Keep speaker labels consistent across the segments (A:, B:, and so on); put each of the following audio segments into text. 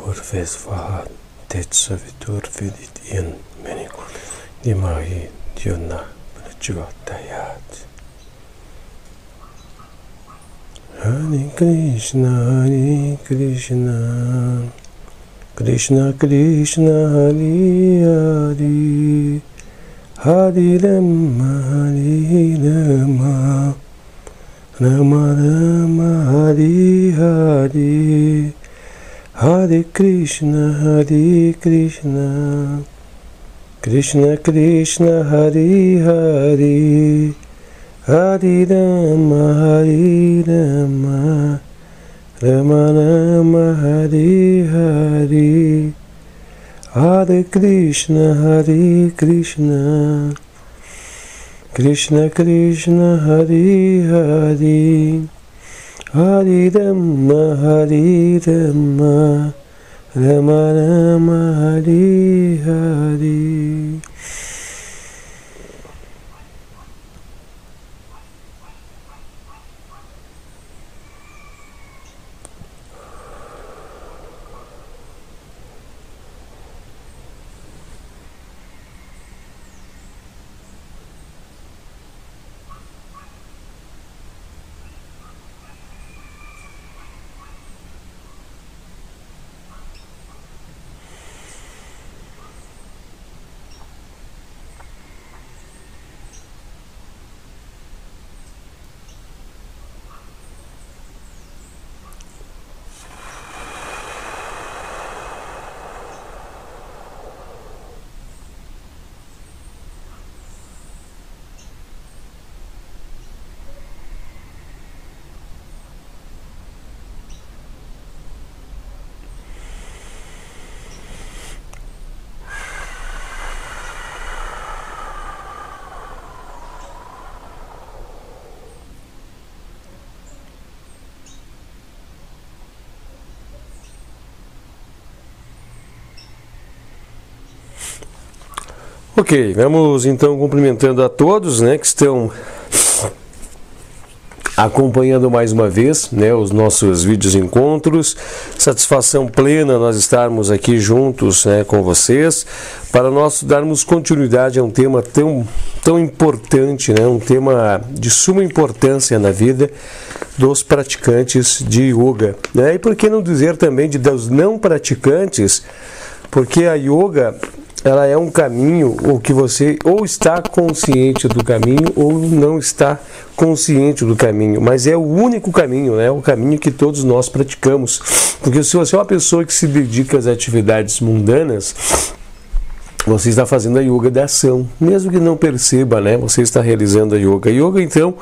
A: Urvesvaha Tetsavitur Vidit In Menikul Dimahi Dyona Prachotayat. Hare Krishna, Krishna Krishna, Hare Hare, Hare Rama, Rama Rama, Hare Hare, Hare Krishna, Krishna Krishna, Hare Hare, Hare Rama, Rama Rama, Hare Hare, Hare Krishna, Krishna Krishna, Hare Hare, Hare Rama, Rama Rama, Hare Hare. Ok, vamos então cumprimentando a todos, né, que estão acompanhando mais uma vez, né, os nossos vídeos encontros. Satisfação plena nós estarmos aqui juntos, né, com vocês, para nós darmos continuidade a um tema tão importante, né, um tema de suma importância na vida dos praticantes de yoga, né, e por que não dizer também dos não praticantes, porque a yoga, ela é um caminho ou que você ou está consciente do caminho ou não está consciente do caminho, mas é o único caminho, né? O caminho que todos nós praticamos, porque se você é uma pessoa que se dedica às atividades mundanas, você está fazendo a yoga da ação, mesmo que não perceba, né? Você está realizando a yoga. Yoga, então,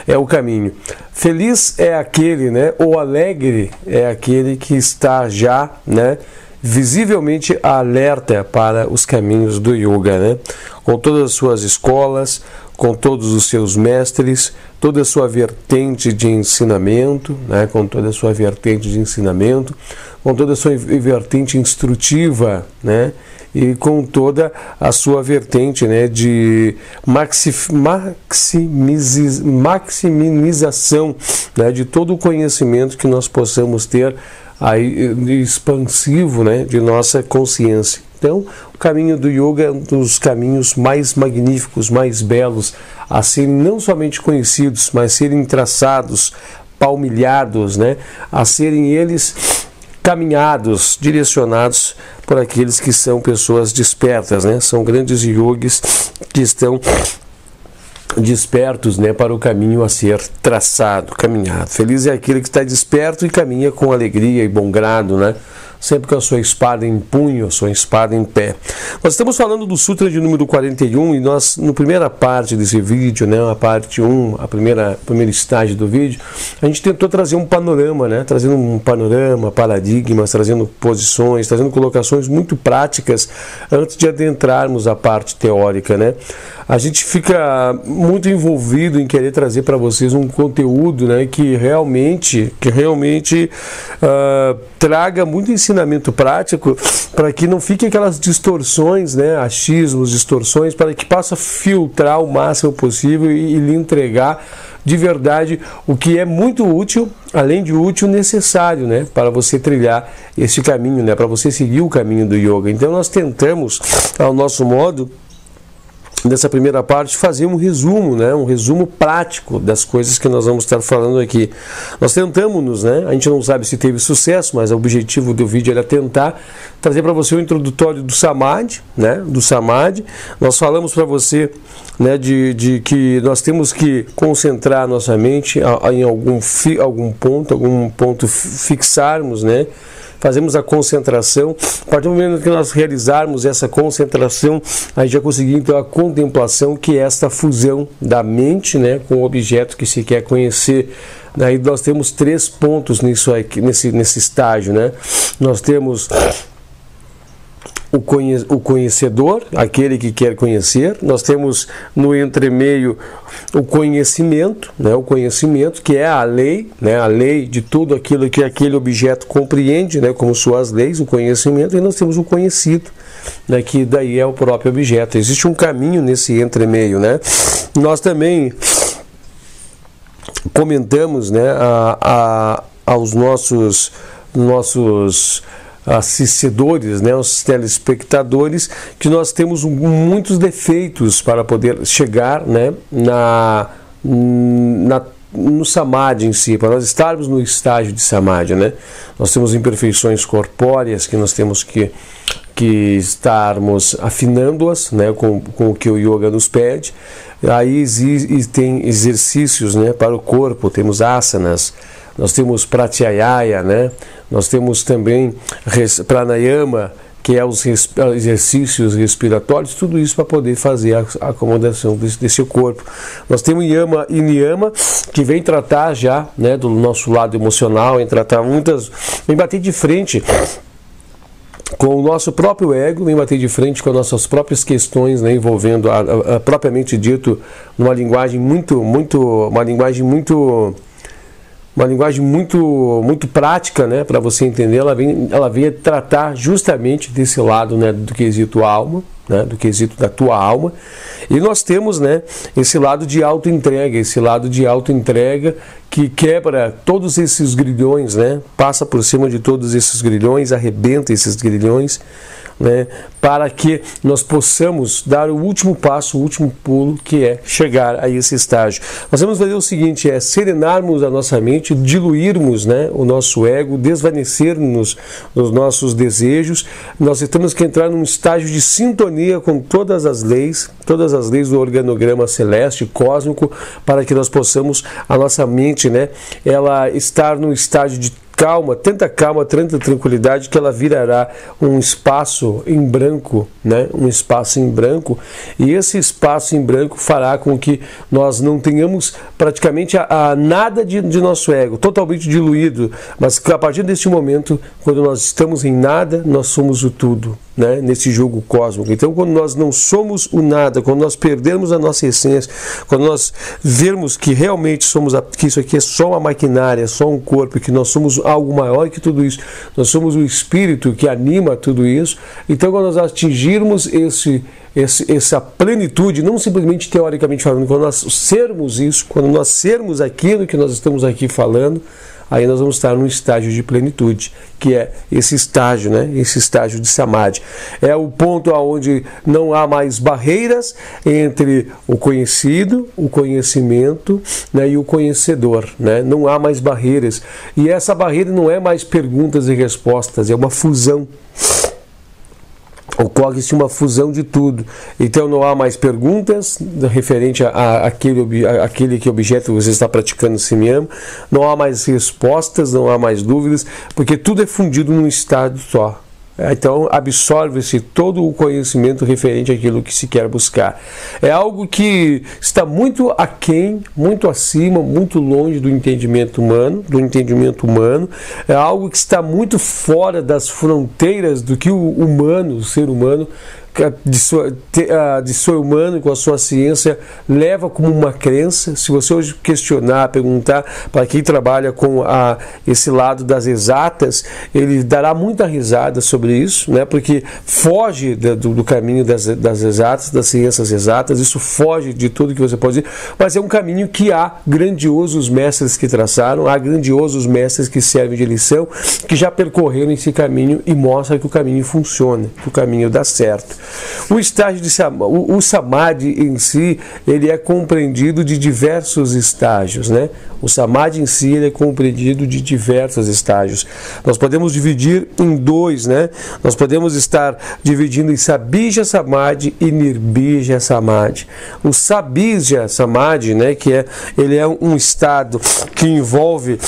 A: é o caminho. Feliz é aquele, né? Ou alegre é aquele que está já, né, visivelmente alerta para os caminhos do yoga, né? Com todas as suas escolas, com todos os seus mestres, toda a sua vertente de ensinamento, né? Com toda a sua vertente de ensinamento, com toda a sua vertente instrutiva, né? E com toda a sua vertente, né, de maximização, né, de todo o conhecimento que nós possamos ter aí, expansivo, né, de nossa consciência. Então, o caminho do yoga é um dos caminhos mais magníficos, mais belos, a serem não somente conhecidos, mas serem traçados, palmilhados, né, a serem eles caminhados, direcionados por aqueles que são pessoas despertas, né, são grandes yogis que estão despertos, né, para o caminho a ser traçado, caminhado. Feliz é aquele que está desperto e caminha com alegria e bom grado, né, sempre com a sua espada em punho, a sua espada em pé. Nós estamos falando do Sutra de número 41 e nós, na primeira parte desse vídeo, né, a parte 1, a primeira estágio do vídeo, a gente tentou trazer um panorama, né, trazendo um panorama, paradigmas, trazendo posições, trazendo colocações muito práticas antes de adentrarmos a parte teórica, né. A gente fica muito envolvido em querer trazer para vocês um conteúdo, né, que realmente traga muito ensinamento ensinamento prático para que não fique aquelas distorções, né, achismos, distorções, para que possa filtrar o máximo possível e lhe entregar de verdade o que é muito útil, além de útil, necessário, né, para você trilhar esse caminho, né, para você seguir o caminho do yoga. Então nós tentamos, ao nosso modo, nessa primeira parte, fazer um resumo, né? Um resumo prático das coisas que nós vamos estar falando aqui. Nós tentamos, né? A gente não sabe se teve sucesso, mas o objetivo do vídeo era tentar trazer para você o introdutório do Samadhi, né? Do Samadhi. Nós falamos para você, né, de que nós temos que concentrar nossa mente em algum ponto fixarmos, né? Fazemos a concentração. A partir do momento que nós realizarmos essa concentração, aí já conseguimos então a contemplação, que é esta fusão da mente, né, com o objeto que se quer conhecer. Daí nós temos 3 pontos nisso aqui, nesse estágio, né? Nós temos o conhecedor, aquele que quer conhecer. Nós temos no entremeio o conhecimento, né? O conhecimento, que é a lei, né? A lei de tudo aquilo que aquele objeto compreende, né? Como suas leis, o conhecimento. E nós temos o conhecido, né? Que daí é o próprio objeto. Existe um caminho nesse entremeio, né? Nós também comentamos, né, aos nossos assistidores, né, os telespectadores, que nós temos muitos defeitos para poder chegar, né, no Samadhi em si, para nós estarmos no estágio de Samadhi, né? Nós temos imperfeições corpóreas que nós temos que estarmos afinando-as, né, com o que o yoga nos pede. Aí tem exercícios, né, para o corpo, temos asanas, nós temos pratyayaya, né? Nós temos também pranayama, que é os exercícios respiratórios, tudo isso para poder fazer a acomodação desse corpo. Nós temos yama e niyama, que vem tratar já, né, do nosso lado emocional, vem bater de frente com o nosso próprio ego, vem bater de frente com as nossas próprias questões, né, envolvendo propriamente dito uma linguagem muito prática, né, para você entender. Ela vem tratar justamente desse lado, né, do quesito alma, né, do quesito da tua alma. E nós temos, né, esse lado de autoentrega, que quebra todos esses grilhões, né, passa por cima de todos esses grilhões, arrebenta esses grilhões, né, para que nós possamos dar o último passo, o último pulo, que é chegar a esse estágio. Nós vamos fazer o seguinte, é serenarmos a nossa mente, diluirmos, né, o nosso ego, desvanecermos os nossos desejos. Nós temos que entrar num estágio de sintonia com todas as leis do organograma celeste, cósmico, para que nós possamos, a nossa mente, né, ela estar num estágio de calma, tanta tranquilidade, que ela virará um espaço em branco, né? Um espaço em branco, e esse espaço em branco fará com que nós não tenhamos praticamente nada de nosso ego, totalmente diluído, mas que a partir deste momento, quando nós estamos em nada, nós somos o tudo, né? Nesse jogo cósmico. Então, quando nós não somos o nada, quando nós perdemos a nossa essência, quando nós vermos que realmente que isso aqui é só uma maquinária, só um corpo, que nós somos algo maior que tudo isso, nós somos o espírito que anima tudo isso. Então, quando nós atingirmos essa plenitude, não simplesmente teoricamente falando, quando nós sermos isso, quando nós sermos aquilo que nós estamos aqui falando, aí nós vamos estar num estágio de plenitude, que é esse estágio, né? Esse estágio de Samadhi. É o ponto onde não há mais barreiras entre o conhecido, o conhecimento, né, e o conhecedor, né? Não há mais barreiras. E essa barreira não é mais perguntas e respostas, é uma fusão. Ocorre-se uma fusão de tudo. Então não há mais perguntas referente àquele que objeto você está praticando se me ama, não há mais respostas, não há mais dúvidas, porque tudo é fundido num estado só. Então absorve-se todo o conhecimento referente àquilo que se quer buscar. É algo que está muito aquém, muito acima, muito longe do entendimento humano. É algo que está muito fora das fronteiras do que o ser humano de seu humano, com a sua ciência, leva como uma crença. Se você hoje questionar, perguntar para quem trabalha com esse lado das exatas, ele dará muita risada sobre isso, né? Porque foge do caminho das exatas, das ciências exatas, isso foge de tudo que você pode dizer, mas é um caminho que há grandiosos mestres que traçaram, há grandiosos mestres que servem de lição, que já percorreram esse caminho e mostram que o caminho funciona, que o caminho dá certo. O estágio o Samadhi em si, ele é compreendido de diversos estágios, né? O Samadhi em si, ele é compreendido de diversos estágios. Nós podemos dividir em dois, né? Nós podemos estar dividindo em Sabija Samadhi e Nirbija Samadhi. O Sabija Samadhi, né, ele é um estado que envolve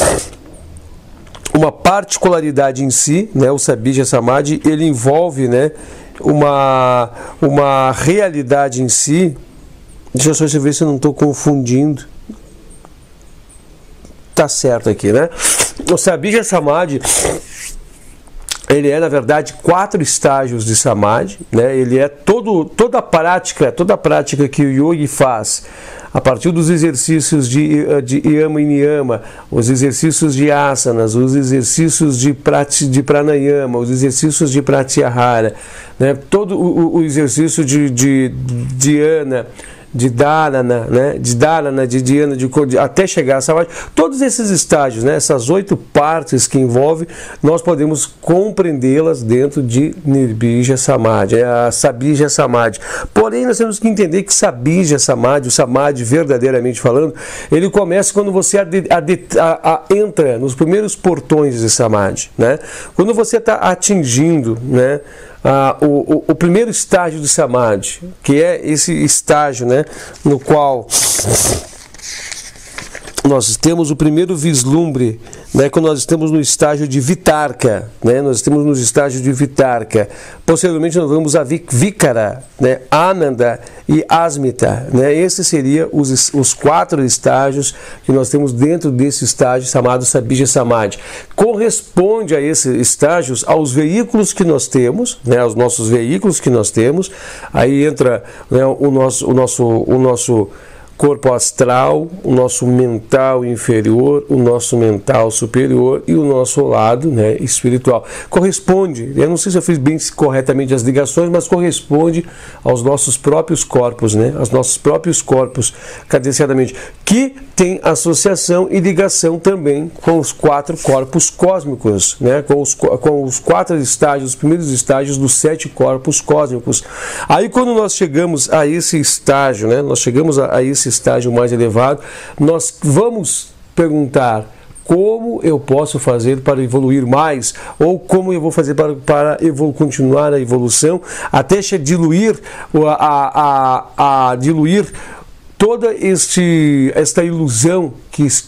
A: uma particularidade em si, né? O Sabija Samadhi, ele envolve, né, uma realidade em si. Deixa eu só ver se eu não estou confundindo. Tá certo aqui, né? O Sabija Samadhi, ele é, na verdade, 4 estágios de Samadhi, né? Ele é toda a prática que o yogi faz a partir dos exercícios de yama e niyama, os exercícios de asanas, os exercícios de pranayama, os exercícios de pratyahara, né? Todo o exercício de dhyana, de dharana, né? De dharana, de dhyana, até chegar a Samadhi. Todos esses estágios, né? Essas 8 partes que envolve, nós podemos compreendê-las dentro de Nirbija Samadhi, a Sabija Samadhi. Porém, nós temos que entender que Sabija Samadhi, o Samadhi verdadeiramente falando, ele começa quando você entra nos primeiros portões de Samadhi, né? Quando você está atingindo, né, o primeiro estágio de Samadhi, que é esse estágio, né, no qual nós temos o primeiro vislumbre, né, quando nós estamos no estágio de Vitarka, né, nós estamos no estágio de Vitarka. Posteriormente nós vamos a Vikara, né, Ananda e Asmita, né. Esses seriam os 4 estágios que nós temos dentro desse estágio chamado Sabija Samadhi. Corresponde a esses estágios aos veículos que nós temos, né, aos nossos veículos que nós temos. Aí entra, né, o nosso corpo astral, o nosso mental inferior, o nosso mental superior e o nosso lado, né, espiritual. Corresponde, eu não sei se eu fiz bem corretamente as ligações, mas corresponde aos nossos próprios corpos, né, aos nossos próprios corpos, cadenciadamente, que tem associação e ligação também com os 4 corpos cósmicos, né, com os 4 estágios, os primeiros estágios dos 7 corpos cósmicos. Aí quando nós chegamos a esse estágio, né, nós chegamos a esse estágio mais elevado, nós vamos perguntar: como eu posso fazer para evoluir mais? Ou como eu vou fazer para continuar a evolução até diluir diluir toda esta ilusão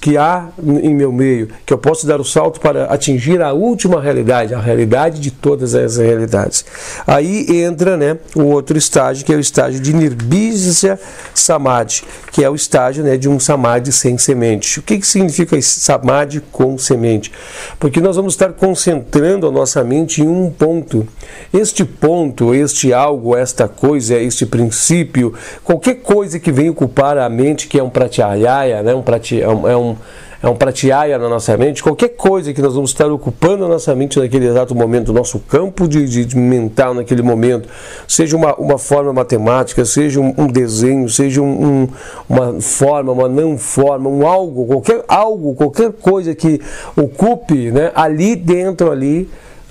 A: que há em meu meio, que eu posso dar o salto para atingir a última realidade, a realidade de todas as realidades. Aí entra, né, o outro estágio, que é o estágio de Nirbija Samadhi, que é o estágio, né, de um Samadhi sem semente. O que significa Samadhi com semente? Porque nós vamos estar concentrando a nossa mente em um ponto. Este ponto, este algo, esta coisa, este princípio, qualquer coisa que venha ocupar a mente, que é um pratyahara, né, é um pratyahara na nossa mente, qualquer coisa que nós vamos estar ocupando a nossa mente naquele exato momento, o nosso campo de mental naquele momento, seja uma forma matemática, seja um desenho, seja uma forma, uma não forma, qualquer coisa que ocupe, né, ali dentro,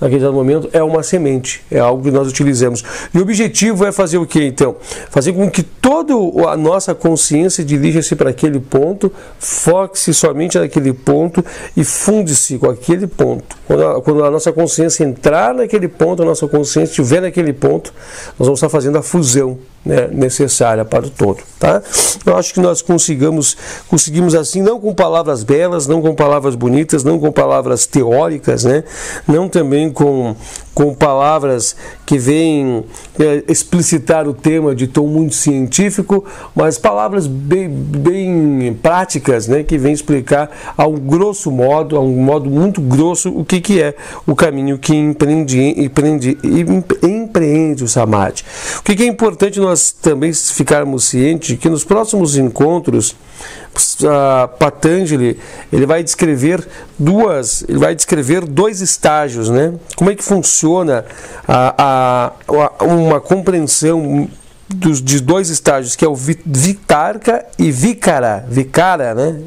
A: naquele momento, é uma semente, é algo que nós utilizamos. E o objetivo é fazer o que, então? Fazer com que toda a nossa consciência dirija-se para aquele ponto, foque-se somente naquele ponto e funde-se com aquele ponto. Quando a nossa consciência entrar naquele ponto, a nossa consciência estiver naquele ponto, nós vamos estar fazendo a fusão, né, necessária para o todo, tá? Eu acho que nós conseguimos assim, não com palavras belas, não com palavras bonitas, não com palavras teóricas, né, não também com palavras que vêm explicitar o tema de tom muito científico, mas palavras bem práticas, né, que vêm explicar a um modo muito grosso, o que é o caminho que empreendemos compreende o Samadhi. O que é importante nós também ficarmos cientes de que nos próximos encontros, Patanjali ele vai descrever dois estágios, né? Como é que funciona uma compreensão de dois estágios, que é o Vitarka e Vikara, né?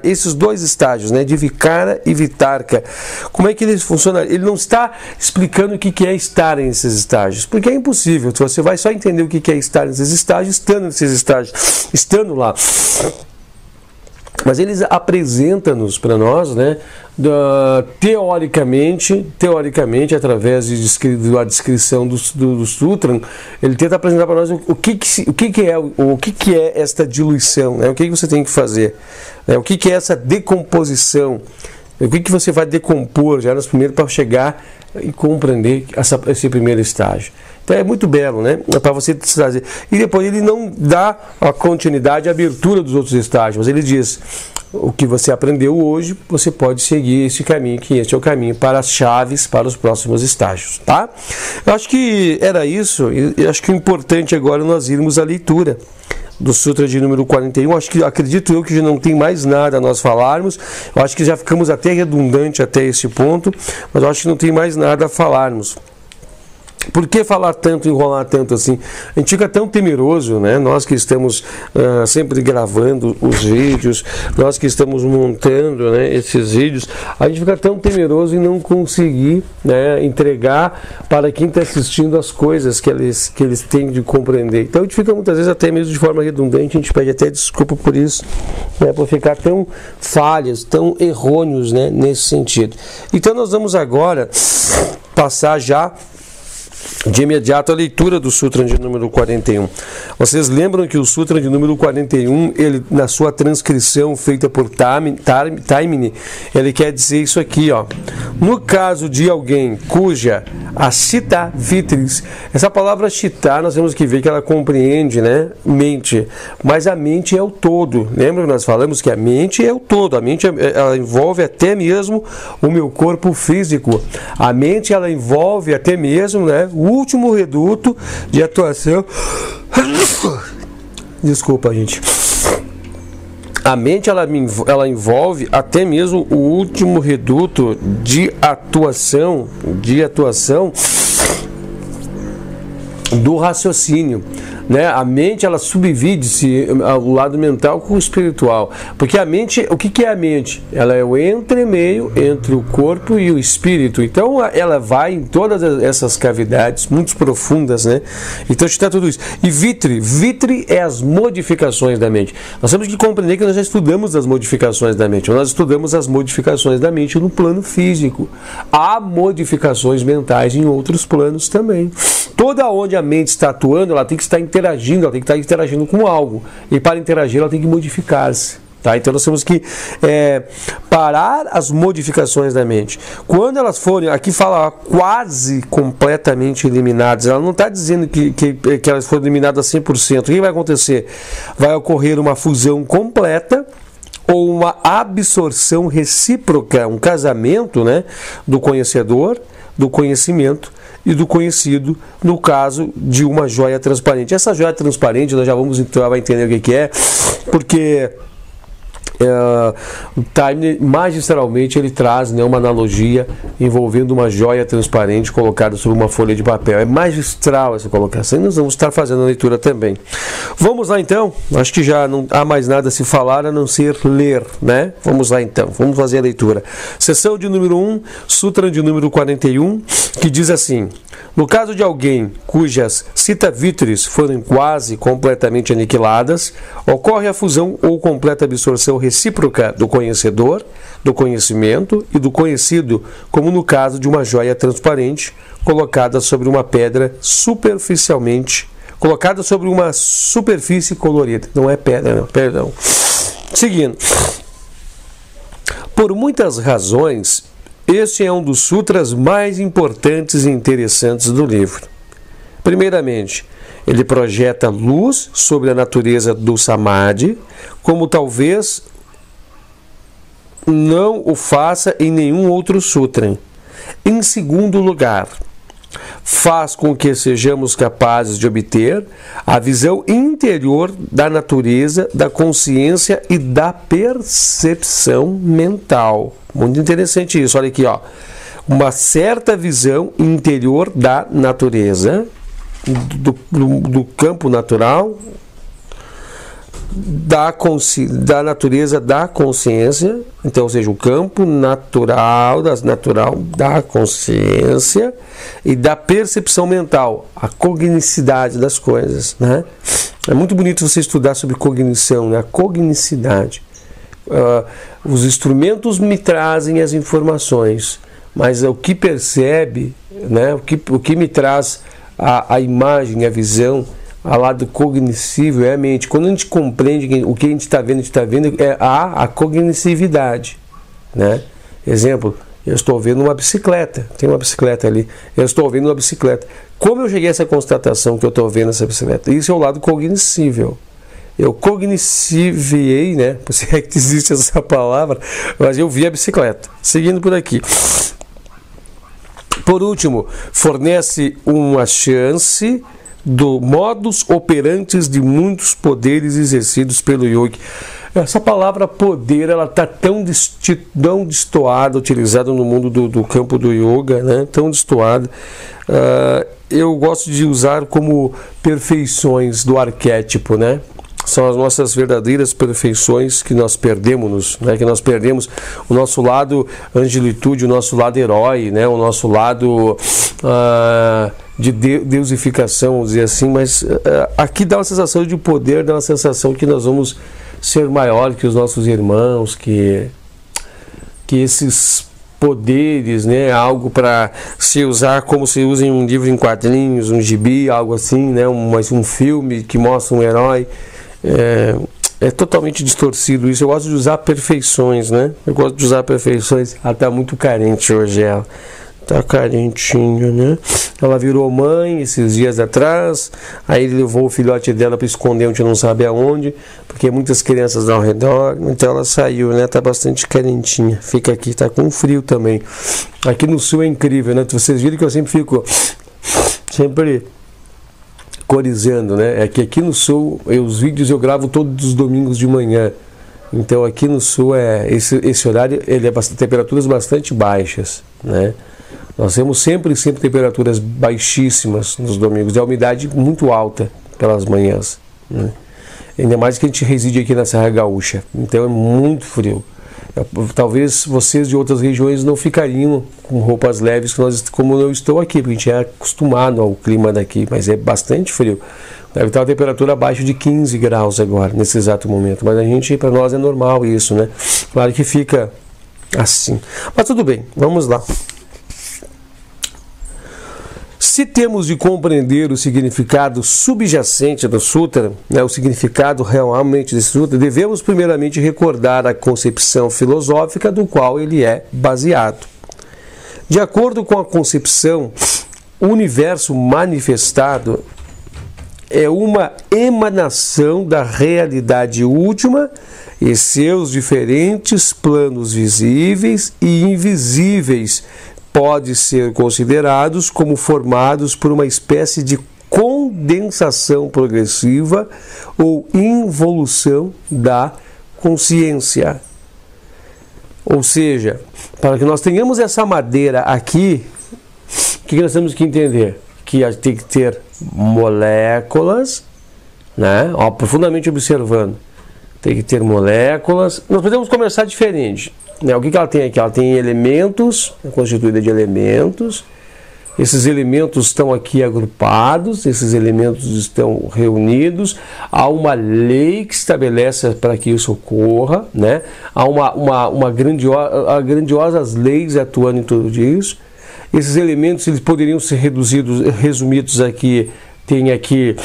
A: Esses dois estágios, né? De Vikara e Vitarka. Como é que eles funcionam? Ele não está explicando o que é estar nesses estágios, porque é impossível. Você vai só entender o que é estar nesses estágios, estando lá. Mas eles apresentam-nos para nós, né, teoricamente, através da descrição do Sutra, ele tenta apresentar para nós o que é esta diluição, né, o que você tem que fazer, né, o que é essa decomposição, o que você vai decompor já nos primeiros para chegar e compreender esse primeiro estágio. Então é muito belo, né? Para você trazer. E depois ele não dá a continuidade, a abertura dos outros estágios, mas ele diz: o que você aprendeu hoje, você pode seguir esse caminho, que este é o caminho para as chaves para os próximos estágios, tá? Eu acho que era isso, e acho que o importante agora é nós irmos à leitura do Sutra de número 41. Acredito eu que já não tem mais nada a nós falarmos. Eu acho que já ficamos até redundante até esse ponto, mas eu acho que não tem mais nada a falarmos. Por que falar tanto, enrolar tanto assim? A gente fica tão temeroso, né? Nós que estamos sempre gravando os vídeos, nós que estamos montando, né, esses vídeos, a gente fica tão temeroso em não conseguir, né, entregar para quem está assistindo as coisas que eles têm de compreender. Então a gente fica muitas vezes até mesmo de forma redundante, a gente pede até desculpa por isso, né, por ficar tão falhas, tão errôneos, né, nesse sentido. Então nós vamos agora passar já de imediato a leitura do Sutra de número 41. Vocês lembram que o Sutra de número 41, ele, na sua transcrição feita por Taimini, ele quer dizer isso aqui, ó. No caso de alguém cuja a Chitta Vitris, essa palavra Chitta, nós temos que ver que ela compreende, né, mente, mas a mente é o todo. Lembra que nós falamos que a mente é o todo, a mente ela envolve até mesmo o meu corpo físico. A mente ela envolve até mesmo, né, o último reduto de atuação. Desculpa, gente. A mente ela envolve até mesmo o último reduto de atuação do raciocínio, né? A mente ela subdivide-se o lado mental com o espiritual, porque a mente, o que é a mente? Ela é o entremeio entre o corpo e o espírito. Então ela vai em todas essas cavidades muito profundas, né? Então está tudo isso. E vitri é as modificações da mente. Nós temos que compreender que nós já estudamos as modificações da mente. Nós estudamos as modificações da mente no plano físico. Há modificações mentais em outros planos também. Toda onde a mente está atuando, ela tem que estar interagindo, ela tem que estar interagindo com algo. E para interagir, ela tem que modificar-se. Tá? Então nós temos que parar as modificações da mente. Quando elas forem, aqui fala quase completamente eliminadas, ela não está dizendo que elas foram eliminadas 100%. O que vai acontecer? Vai ocorrer uma fusão completa ou uma absorção recíproca, um casamento, né, do conhecedor, do conhecimento e do conhecido, no caso de uma joia transparente. Essa joia transparente, nós já vamos entrar, vai entender o que é, porque o Time magistralmente ele traz, né, uma analogia envolvendo uma joia transparente colocada sobre uma folha de papel. É magistral essa colocação e nós vamos estar fazendo a leitura também. Vamos lá então, acho que já não há mais nada a se falar a não ser ler, né? Vamos lá então, vamos fazer a leitura. Sessão de número 1, Sutra de número 41, que diz assim: no caso de alguém cujas Chitta Vitris forem quase completamente aniquiladas, ocorre a fusão ou completa absorção recíproca do conhecedor, do conhecimento e do conhecido, como no caso de uma joia transparente colocada sobre uma pedra colocada sobre uma superfície colorida. Não é pedra, não, perdão. Seguindo. Por muitas razões, este é um dos sutras mais importantes e interessantes do livro. Primeiramente, ele projeta luz sobre a natureza do Samadhi, como talvez não o faça em nenhum outro sutra. Em segundo lugar, faz com que sejamos capazes de obter a visão interior da natureza, da consciência e da percepção mental. Muito interessante isso, olha aqui, ó. Uma certa visão interior da natureza, do campo natural, da natureza da consciência, então, ou seja, o campo natural da consciência e da percepção mental, a cognicidade das coisas, né? É muito bonito você estudar sobre cognição, né? A cognicidade. Os instrumentos me trazem as informações, mas o que percebe, né? O que me traz a imagem, a visão, a lado cognoscível é a mente. Quando a gente compreende o que a gente está vendo, é a cognitividade, né? Exemplo, eu estou vendo uma bicicleta, tem uma bicicleta ali, eu estou vendo uma bicicleta. Como eu cheguei a essa constatação que eu estou vendo essa bicicleta? Isso é o lado cognoscível. Eu cognosciviei, né? Se é que existe essa palavra, mas eu vi a bicicleta. Seguindo por aqui. Por último, fornece uma chance do modus operantes de muitos poderes exercidos pelo yogi. Essa palavra poder, ela está tão destoada, utilizada no mundo do campo do yoga, né? Tão destoada. Eu gosto de usar como perfeições do arquétipo, né? São as nossas verdadeiras perfeições que nós perdemos, né? Que nós perdemos o nosso lado angelitude, o nosso lado herói, né? O nosso lado de deusificação, vamos dizer assim, mas aqui dá uma sensação de poder, dá uma sensação que nós vamos ser maior que os nossos irmãos, que esses poderes, né, algo para se usar como se usa em um livro em quadrinhos, um gibi, algo assim, né, um filme que mostra um herói. É totalmente distorcido isso. Eu gosto de usar perfeições, né? Eu gosto de usar perfeições. Ela está muito carente hoje, ela tá carentinho, né? Ela virou mãe esses dias atrás, aí levou o filhote dela para esconder onde não sabe aonde, porque muitas crianças ao redor, então ela saiu, né? Tá bastante carentinha, fica aqui, tá com frio também. Aqui no sul é incrível, né? Vocês viram que eu sempre fico corizando, né? É que aqui no sul, os vídeos eu gravo todos os domingos de manhã. Então aqui no sul esse horário ele é temperaturas bastante baixas, né? Nós temos sempre temperaturas baixíssimas nos domingos, e a umidade muito alta pelas manhãs, né? Ainda mais que a gente reside aqui na Serra Gaúcha, então é muito frio. Talvez vocês de outras regiões não ficariam com roupas leves como eu estou aqui, porque a gente é acostumado ao clima daqui, mas é bastante frio. Deve estar a temperatura abaixo de 15 graus agora, nesse exato momento, mas para nós é normal isso, né? Claro que fica assim, mas tudo bem, vamos lá. Se temos de compreender o significado subjacente do Sutra, né, o significado realmente desse Sutra, devemos primeiramente recordar a concepção filosófica do qual ele é baseado. De acordo com a concepção, o universo manifestado é uma emanação da realidade última e seus diferentes planos visíveis e invisíveis pode ser considerados como formados por uma espécie de condensação progressiva ou involução da consciência. Ou seja, para que nós tenhamos essa madeira aqui, o que nós temos que entender? Que tem que ter moléculas, né? Ó, profundamente observando, tem que ter moléculas. Nós podemos começar diferente. O que ela tem aqui? Ela tem elementos, é constituída de elementos. Esses elementos estão aqui agrupados, esses elementos estão reunidos. Há uma lei que estabelece para que isso ocorra, né? Há grandiosas leis atuando em tudo isso. Esses elementos eles poderiam ser resumidos aqui. Tem aqui,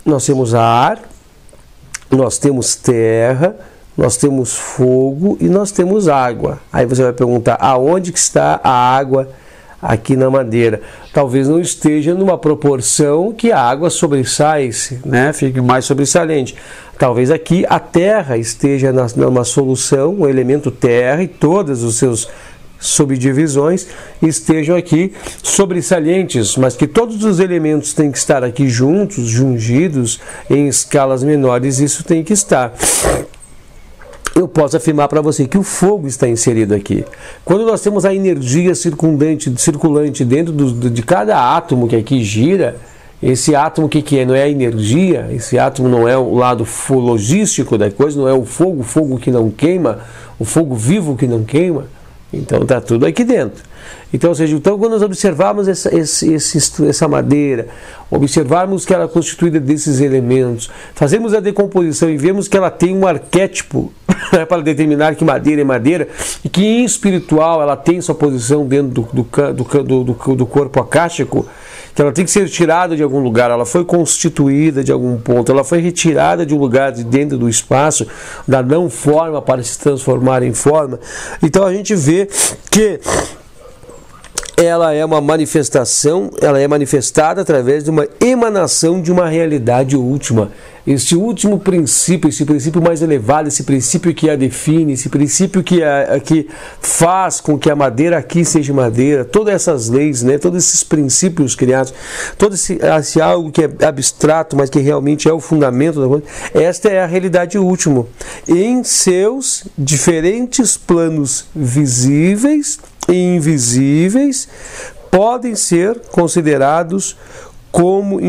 A: nós temos ar, nós temos terra, nós temos fogo e nós temos água. Aí você vai perguntar, aonde que está a água aqui na madeira? Talvez não esteja numa proporção que a água sobressai-se, né? Fique mais sobressalente. Talvez aqui a terra esteja numa solução, o elemento terra e todos os seus subdivisões estejam aqui sobressalentes, mas que todos os elementos têm que estar aqui juntos, jungidos em escalas menores, isso tem que estar. Eu posso afirmar para você que o fogo está inserido aqui. Quando nós temos a energia circulante dentro de cada átomo que aqui gira, esse átomo o que é? Não é a energia, esse átomo não é o lado logístico da coisa, não é o fogo que não queima, o fogo vivo que não queima. Então está tudo aqui dentro. Então, ou seja, quando nós observarmos essa madeira, observarmos que ela é constituída desses elementos, fazemos a decomposição e vemos que ela tem um arquétipo para determinar que madeira é madeira e que em espiritual ela tem sua posição dentro do corpo acástico, que ela tem que ser tirada de algum lugar, ela foi constituída de algum ponto, ela foi retirada de um lugar de dentro do espaço, da não forma para se transformar em forma. Então a gente vê que ela é uma manifestação, ela é manifestada através de uma emanação de uma realidade última. Este último princípio, esse princípio mais elevado, esse princípio que a define, esse princípio que faz com que a madeira aqui seja madeira, todas essas leis, né, todos esses princípios criados, todo esse algo que é abstrato, mas que realmente é o fundamento da coisa, esta é a realidade última. Em seus diferentes planos visíveis e invisíveis, podem ser considerados como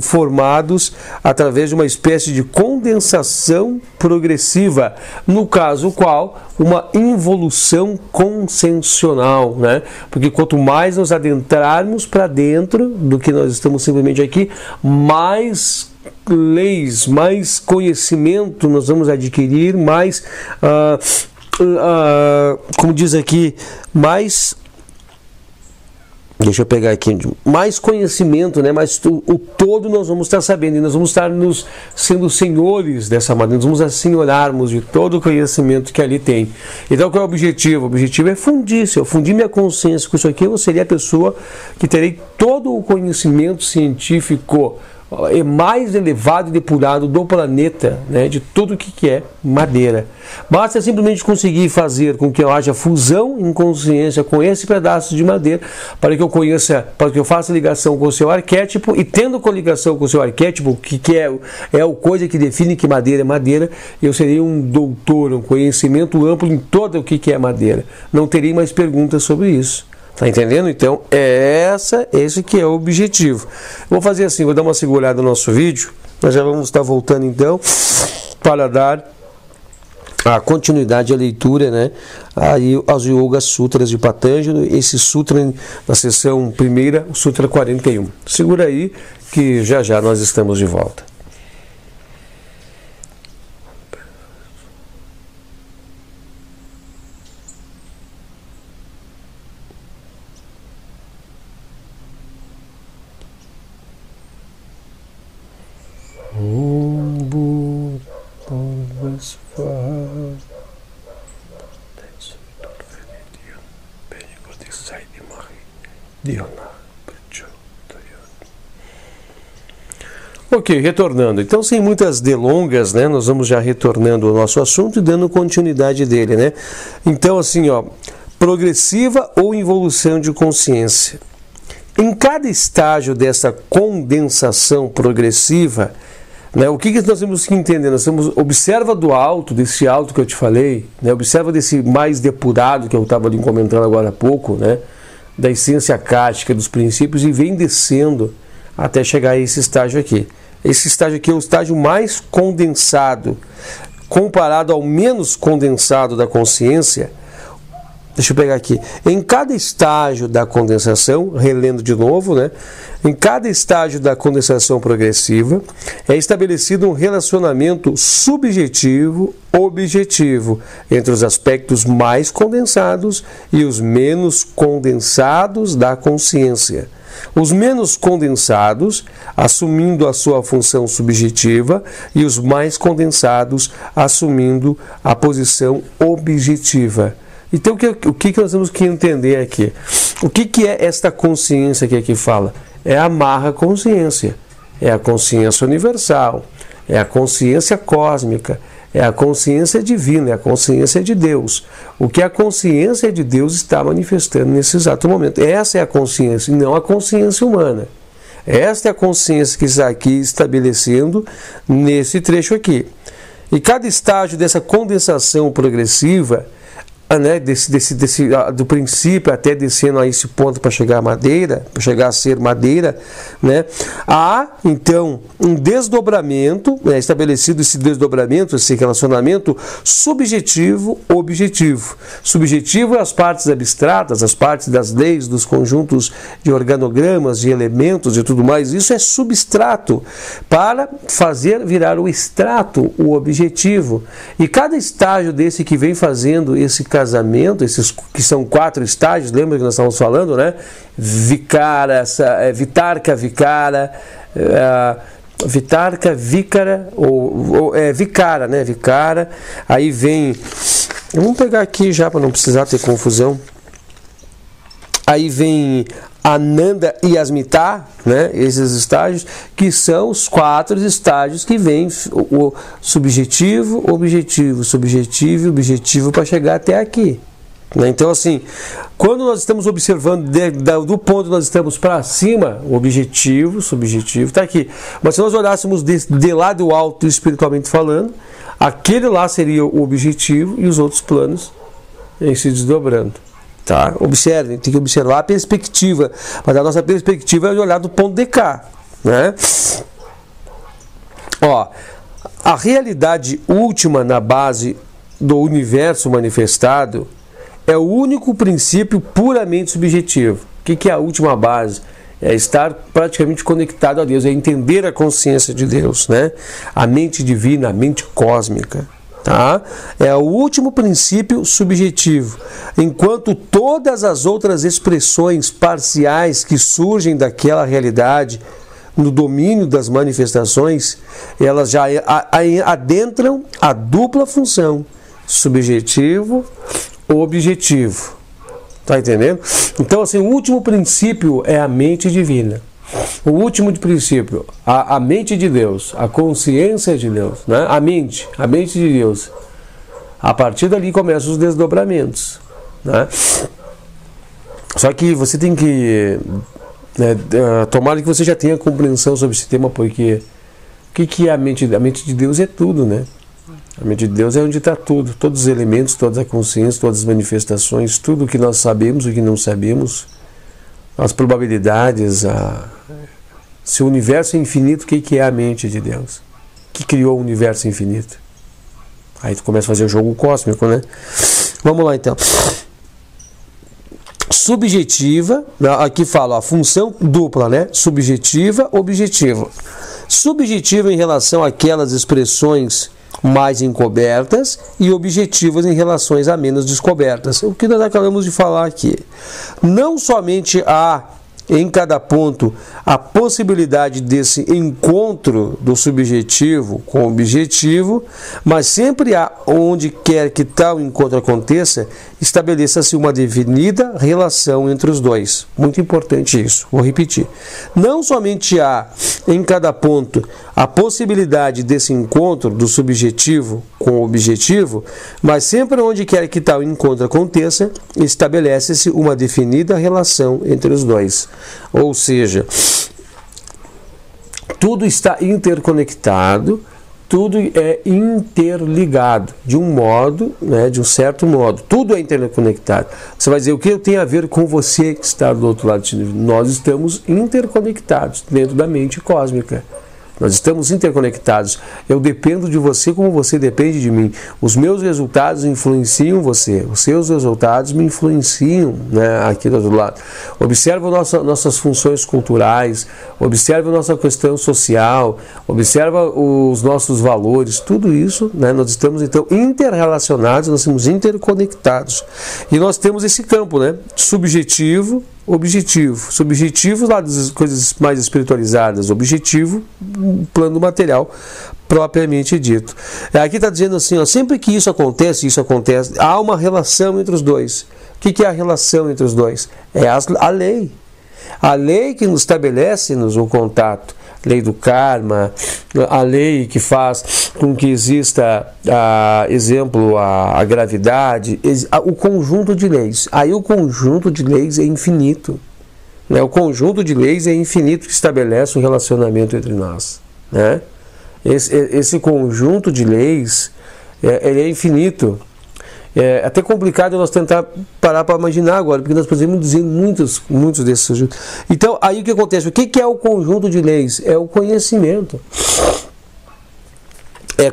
A: formados através de uma espécie de condensação progressiva, no caso qual uma involução conscensional, né? Porque quanto mais nos adentrarmos para dentro do que nós estamos simplesmente aqui, mais leis, mais conhecimento nós vamos adquirir, mais como diz aqui, mais, deixa eu pegar aqui, mais conhecimento, né? Mas o todo nós vamos estar sabendo, e nós vamos estar sendo senhores dessa maneira, nós vamos assenhorarmos de todo o conhecimento que ali tem. Então qual é o objetivo? O objetivo é fundir, se eu fundir minha consciência com isso aqui, eu seria a pessoa que terei todo o conhecimento científico mais elevado e depurado do planeta, né, de tudo o que é madeira. Basta simplesmente conseguir fazer com que haja fusão em consciência com esse pedaço de madeira, para que eu conheça, para que eu faça ligação com o seu arquétipo, e tendo coligação com o seu arquétipo, que é a coisa que define que madeira é madeira, eu serei um doutor, um conhecimento amplo em todo o que é madeira. Não terei mais perguntas sobre isso. Tá entendendo? Então, esse que é o objetivo. Vou fazer assim, vou dar uma segurada no nosso vídeo. Nós já vamos estar voltando então para dar a continuidade à leitura, né? Aí aos Yoga Sutras de Patanjali, esse sutra na sessão primeira, o Sutra 41. Segura aí que já nós estamos de volta. Ok, retornando. Então, sem muitas delongas, né, nós vamos já retornando ao nosso assunto e dando continuidade dele, né? Então, assim, ó, progressiva ou involução de consciência. Em cada estágio dessa condensação progressiva, né, o que nós temos que entender? Nós temos, observa do alto, desse alto que eu te falei, né, observa desse mais depurado que eu estava ali comentando agora há pouco, né, da essência cástica, dos princípios, e vem descendo até chegar a esse estágio aqui. Esse estágio aqui é o estágio mais condensado, comparado ao menos condensado da consciência. Deixa eu pegar aqui. Em cada estágio da condensação, relendo de novo, né? Em cada estágio da condensação progressiva, é estabelecido um relacionamento subjetivo-objetivo entre os aspectos mais condensados e os menos condensados da consciência. Os menos condensados assumindo a sua função subjetiva e os mais condensados assumindo a posição objetiva. Então, o que nós temos que entender aqui? O que é esta consciência que aqui fala? É a Maha consciência, é a consciência universal, é a consciência cósmica, É a consciência divina, é a consciência de Deus. O que a consciência de Deus está manifestando nesse exato momento. Essa é a consciência, e não a consciência humana. Esta é a consciência que está aqui estabelecendo nesse trecho aqui. E cada estágio dessa condensação progressiva, né, do princípio até descendo a esse ponto para chegar à madeira, para chegar a ser madeira, né, há então um desdobramento, né, estabelecido esse desdobramento, esse relacionamento subjetivo-objetivo. Subjetivo é as partes abstratas, as partes das leis, dos conjuntos de organogramas, de elementos e tudo mais. Isso é substrato para fazer virar o extrato, o objetivo. E cada estágio desse que vem fazendo esse casamento, esses que são 4 estágios, lembra que nós estávamos falando, né? Vitarka, vícara, vicara, né? Vicara, aí vem, vamos pegar aqui já para não precisar ter confusão, aí vem Ananda e Asmita, né? Esses estágios, que são os 4 estágios que vem o subjetivo, objetivo, subjetivo e objetivo para chegar até aqui. Né? Então, assim, quando nós estamos observando do ponto que nós estamos para cima, o objetivo, subjetivo está aqui. Mas se nós olhássemos de lá do alto, espiritualmente falando, aquele lá seria o objetivo e os outros planos em se desdobrando. Tá? Observem, tem que observar a perspectiva, mas a nossa perspectiva é olhar do ponto de cá, né? Ó, a realidade última na base do universo manifestado é o único princípio puramente subjetivo. O que é a última base? É estar praticamente conectado a Deus, é entender a consciência de Deus, né? A mente divina, a mente cósmica. Tá? É o último princípio subjetivo, enquanto todas as outras expressões parciais que surgem daquela realidade no domínio das manifestações, elas já adentram a dupla função subjetivo ou objetivo. Tá entendendo? Então, assim, o último princípio é a mente divina. O último princípio, a mente de Deus, a consciência de Deus, né? A mente de Deus. A partir dali começam os desdobramentos, né? Só que você tem que, né, tomara que você já tenha compreensão sobre esse tema, porque o que é a mente? A mente de Deus é tudo, né? A mente de Deus é onde está tudo, todos os elementos, toda a consciência, todas as manifestações, tudo o que nós sabemos, o que não sabemos, as probabilidades, se o universo é infinito, o que é a mente de Deus? Que criou o universo infinito? Aí tu começa a fazer o jogo cósmico, né? Vamos lá então. Subjetiva, aqui fala a função dupla, né? Subjetiva, objetiva. Subjetiva em relação àquelas expressões mais encobertas e objetivas em relação a menos descobertas. O que nós acabamos de falar aqui. Não somente há em cada ponto a possibilidade desse encontro do subjetivo com o objetivo, mas sempre há, onde quer que tal encontro aconteça, estabeleça-se uma definida relação entre os dois. Muito importante isso, vou repetir. Não somente há em cada ponto a possibilidade desse encontro do subjetivo com o objetivo, mas sempre onde quer que tal encontro aconteça, estabelece-se uma definida relação entre os dois. Ou seja, tudo está interconectado, tudo é interligado, de um modo, né, de um certo modo. Tudo é interconectado. Você vai dizer, o que tem a ver com você que está do outro lado? Nós estamos interconectados dentro da mente cósmica. Nós estamos interconectados. Eu dependo de você como você depende de mim. Os meus resultados influenciam você. Os seus resultados me influenciam, né, aqui do outro lado. Observa nossas funções culturais, observa a nossa questão social, observa os nossos valores. Tudo isso, né, nós estamos então interrelacionados, nós estamos interconectados. E nós temos esse campo, né, subjetivo, objetivo. Subjetivo lá das coisas mais espiritualizadas, objetivo, plano material propriamente dito. Aqui está dizendo assim, ó, sempre que isso acontece, há uma relação entre os dois. O que é a relação entre os dois? É a lei. A lei que nos estabelece-nos o contato. Lei do karma, a lei que faz com que exista, exemplo, a gravidade, o conjunto de leis. Aí o conjunto de leis é infinito. Né? O conjunto de leis é infinito que estabelece o relacionamento entre nós. Né? Esse conjunto de leis, ele é infinito. É até complicado nós tentar parar para imaginar agora, porque nós podemos dizer muitos desses. Então, aí o que acontece? O que é o conjunto de leis? É o conhecimento.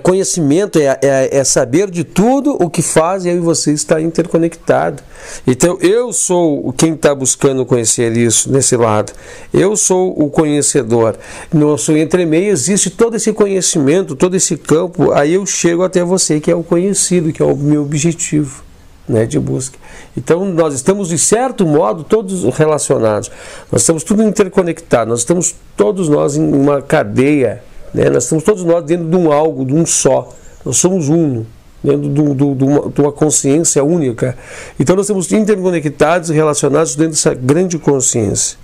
A: Conhecimento é saber de tudo o que faz e eu e você está interconectado. Então eu sou quem está buscando conhecer isso nesse lado. Eu sou o conhecedor. No nosso entremeio existe todo esse conhecimento, todo esse campo. Aí eu chego até você, que é o conhecido, que é o meu objetivo, né, de busca. Então nós estamos de certo modo todos relacionados. Nós estamos tudo interconectados. Nós estamos todos nós em uma cadeia. Nós estamos todos nós dentro de um algo, de um só. Nós somos uno, dentro de uma consciência única. Então nós estamos interconectados e relacionados dentro dessa grande consciência.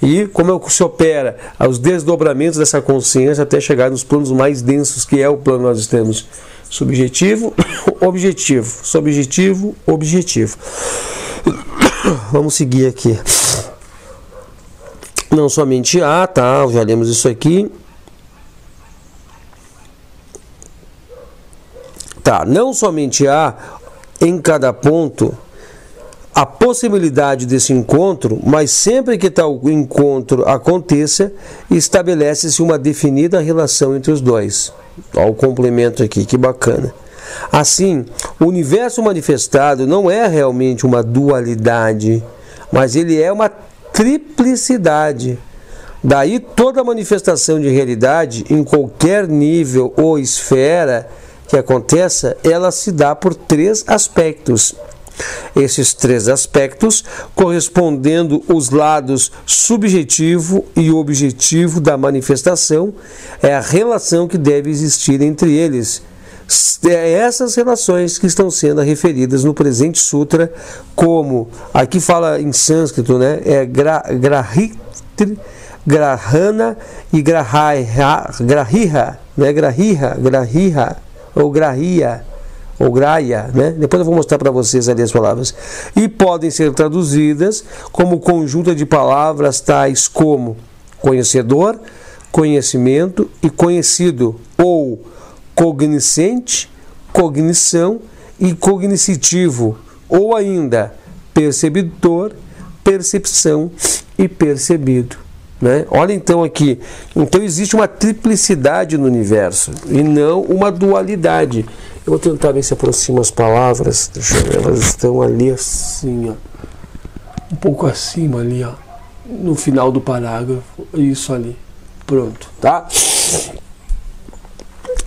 A: E como se opera os desdobramentos dessa consciência até chegar nos planos mais densos, que é o plano que nós estamos. Subjetivo, objetivo. Subjetivo, objetivo. Vamos seguir aqui. Não somente A, tá? Já lemos isso aqui. Tá, não somente há em cada ponto a possibilidade desse encontro, mas sempre que tal encontro aconteça, estabelece-se uma definida relação entre os dois. Olha o complemento aqui, que bacana. Assim, o universo manifestado não é realmente uma dualidade, mas ele é uma triplicidade. Daí toda manifestação de realidade, em qualquer nível ou esfera que aconteça, ela se dá por 3 aspectos. Esses 3 aspectos correspondendo os lados subjetivo e objetivo da manifestação, é a relação que deve existir entre eles. Essas relações que estão sendo referidas no presente sutra como, aqui fala em sânscrito, né? Grahana e Grahiha, né? Grahiha ou Grahia, ou Graia, né? Depois eu vou mostrar para vocês ali as palavras. E podem ser traduzidas como conjunto de palavras tais como conhecedor, conhecimento e conhecido, ou cognoscente, cognição e cognoscitivo, ou ainda percebedor, percepção e percebido. Né? Olha então aqui, então existe uma triplicidade no universo e não uma dualidade. Eu vou tentar ver se aproximo as palavras. Deixa eu ver, elas estão ali assim, ó, um pouco acima ali, ó, no final do parágrafo, isso ali, pronto, tá?